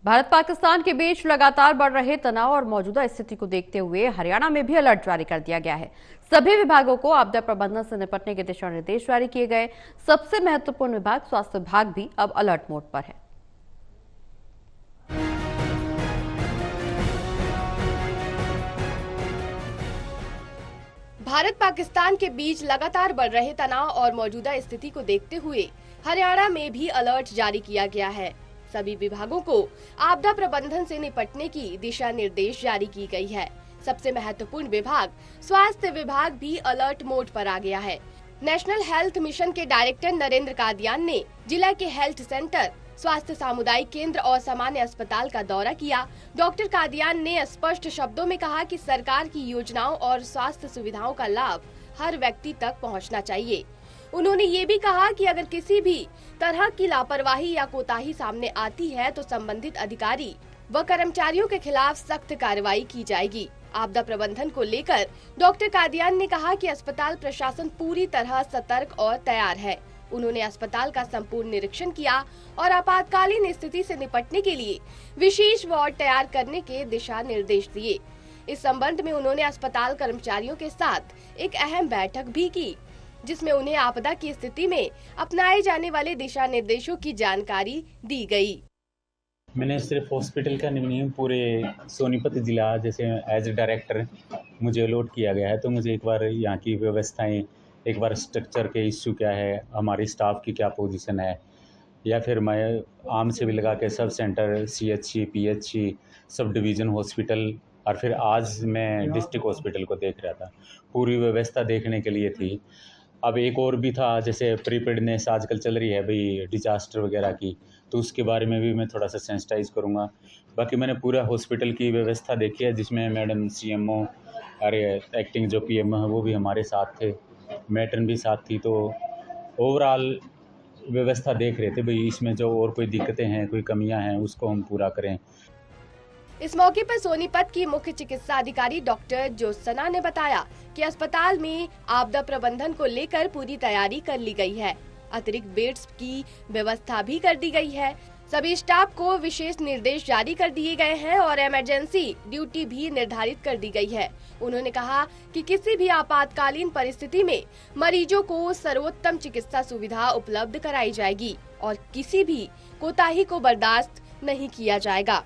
भारत पाकिस्तान के बीच लगातार बढ़ रहे तनाव और मौजूदा स्थिति को देखते हुए हरियाणा में भी अलर्ट जारी कर दिया गया है। सभी विभागों को आपदा प्रबंधन से निपटने के दिशा निर्देश जारी किए गए। सबसे महत्वपूर्ण विभाग स्वास्थ्य विभाग भी अब अलर्ट मोड पर है। भारत पाकिस्तान के बीच लगातार बढ़ रहे तनाव और मौजूदा स्थिति को देखते हुए हरियाणा में भी अलर्ट जारी किया गया है। सभी विभागों को आपदा प्रबंधन से निपटने की दिशा निर्देश जारी की गई है। सबसे महत्वपूर्ण विभाग स्वास्थ्य विभाग भी अलर्ट मोड पर आ गया है। नेशनल हेल्थ मिशन के डायरेक्टर नरेंद्र कादियान ने जिला के हेल्थ सेंटर, स्वास्थ्य सामुदायिक केंद्र और सामान्य अस्पताल का दौरा किया। डॉक्टर कादियान ने स्पष्ट शब्दों में कहा कि सरकार की योजनाओं और स्वास्थ्य सुविधाओं का लाभ हर व्यक्ति तक पहुंचना चाहिए। उन्होंने ये भी कहा कि अगर किसी भी तरह की लापरवाही या कोताही सामने आती है तो संबंधित अधिकारी व कर्मचारियों के खिलाफ सख्त कार्रवाई की जाएगी। आपदा प्रबंधन को लेकर डॉक्टर कादियान ने कहा कि अस्पताल प्रशासन पूरी तरह सतर्क और तैयार है। उन्होंने अस्पताल का संपूर्ण निरीक्षण किया और आपातकालीन स्थिति से निपटने के लिए विशेष वार्ड तैयार करने के दिशा निर्देश दिए। इस संबंध में उन्होंने अस्पताल कर्मचारियों के साथ एक अहम बैठक भी की, जिसमें उन्हें आपदा की स्थिति में अपनाए जाने वाले दिशा निर्देशों की जानकारी दी गई। मैंने सिर्फ हॉस्पिटल का नहीं, पूरे सोनीपत जिला जैसे एज डायरेक्टर मुझे अलॉट किया गया है, तो मुझे एक बार यहाँ की व्यवस्थाएं, एक बार स्ट्रक्चर के इश्यू क्या है, हमारी स्टाफ की क्या पोजीशन है, या फिर मैं आम से भी लगा के sub centre, CHC, PHC, sub division hospital, और फिर आज मैं डिस्ट्रिक्ट हॉस्पिटल को देख रहा था। पूरी व्यवस्था देखने के लिए थी। अब एक और भी था, जैसे प्रीपेडनेस आजकल चल रही है भाई डिजास्टर वगैरह की, तो उसके बारे में भी मैं थोड़ा सा सेंसिटाइज करूँगा। बाकी मैंने पूरा हॉस्पिटल की व्यवस्था देखी है, जिसमें मैडम CMO और एक्टिंग जो PM है वो भी हमारे साथ थे, मैट्रन भी साथ थी। तो ओवरऑल व्यवस्था देख रहे थे भाई, इसमें जो और कोई दिक्कतें हैं, कोई कमियां हैं, उसको हम पूरा करें। इस मौके पर सोनीपत की मुख्य चिकित्सा अधिकारी डॉक्टर ज्योत्सना ने बताया कि अस्पताल में आपदा प्रबंधन को लेकर पूरी तैयारी कर ली गई है। अतिरिक्त बेड्स की व्यवस्था भी कर दी गई है। सभी स्टाफ को विशेष निर्देश जारी कर दिए गए हैं और इमरजेंसी ड्यूटी भी निर्धारित कर दी गई है। उन्होंने कहा कि किसी भी आपातकालीन परिस्थिति में मरीजों को सर्वोत्तम चिकित्सा सुविधा उपलब्ध कराई जाएगी और किसी भी कोताही को बर्दाश्त नहीं किया जाएगा।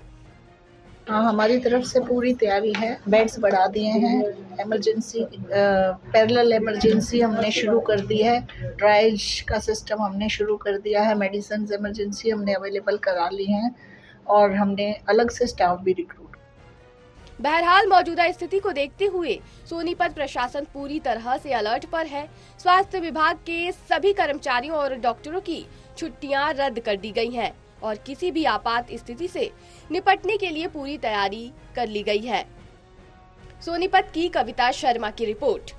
हाँ, हमारी तरफ से पूरी तैयारी है। बेड्स बढ़ा दिए हैं, इमरजेंसी पैरेलल इमरजेंसी हमने शुरू कर दी है, ट्रायज का सिस्टम हमने शुरू कर दिया है, मेडिसिन इमरजेंसी हमने अवेलेबल करा ली हैं और हमने अलग से स्टाफ भी रिक्रूट। बहरहाल मौजूदा स्थिति को देखते हुए सोनीपत प्रशासन पूरी तरह से अलर्ट पर है। स्वास्थ्य विभाग के सभी कर्मचारियों और डॉक्टरों की छुट्टियां रद्द कर दी गई हैं और किसी भी आपात स्थिति से निपटने के लिए पूरी तैयारी कर ली गई है। सोनीपत की कविता शर्मा की रिपोर्ट।